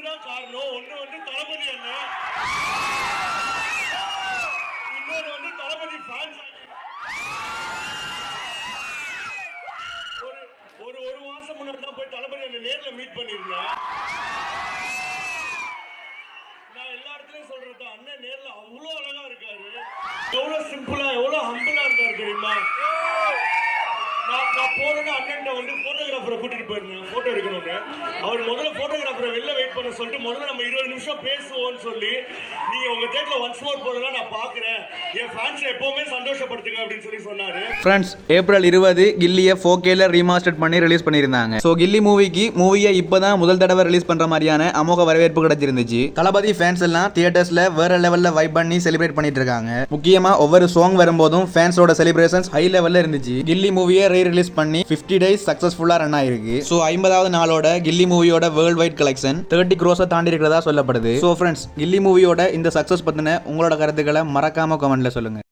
தான் காரணம். ஒண்ணு வந்து தளபதி அண்ணன், இன்னொரு வந்து தளபதி ஃபேன்ஸ். ஒரு மாசம் முன்னாடி தான் போய் தளபதி அண்ணன் நேர்ல மீட் பண்ணிருந்தேன். நான் எல்லா இடத்துலயும் சொல்றேன், அண்ணன் நேர்ல அவ்வளவு அழகா இருக்காரு. எவ்வளவு சிம்பிளா எவ்வளவு ஹம்பிளா இருக்காரு தெரியுமா? நான் போறேன்னு அண்ணன் வந்து போட்டோகிராஃபரை கூட்டிட்டு போயிருந்தேன் போட்டோ எடுக்கணும்னு. அவர் முதல்ல போட்டோகிராஃபரை வெளில வெயிட் பண்ண சொல்லிட்டு முதல்ல நம்ம 20 நிமிஷம் பேசுவோம்னு சொல்லி, நீங்க உங்க தேட்டர்ல ஒன்ஸ் மோர் போறதெல்லாம் நான் பாக்குறேன், என் ஃபேன்ஸ் எப்பவுமே சந்தோஷப்படுத்துங்க அப்படின்னு சொல்லி சொன்னாரு. ஃப்ரெண்ட்ஸ், ஏப்ரல் 20 கில்லியை 4Kல ரீமாஸ்டர் பண்ணி ரிலீஸ் பண்ணியிருந்தாங்க. ஸோ கில்லி மூவியை இப்போதான் முதல் தடவை ரிலீஸ் பண்ற மாதிரியான அமோக வரவேற்பு கிடைச்சிருந்துச்சு. தளபதி ஃபேன்ஸ் எல்லாம் தியேட்டர்ஸ்ல வேற லெவல்ல வைப் பண்ணி செலிப்ரேட் பண்ணிட்டு இருக்காங்க. முக்கியமா ஒவ்வொரு சாங் வரும்போதும் ஃபேன்ஸோட செலிப்ரேஷன்ஸ் ஹை லெவல்ல இருந்துச்சு. கில்லி மூவியை ரிலீஸ் பண்ணி 50 days சக்சஸ்ஃபுல்லா ரன் ஆயிருக்கு. ஸோ 50வது நாளோட கில்லி மூவியோட வேர்ல்ட் வைட் கலெக்ஷன் 30 crores தாண்டி இருக்கிறதா சொல்லப்படுது. ஸோ ஃப்ரெண்ட்ஸ், கில்லி மூவியோட இந்த சக்சஸ் பத்தின உங்களோட கருத்துக்களை மறக்காம கமெண்ட்ல சொல்லுங்க.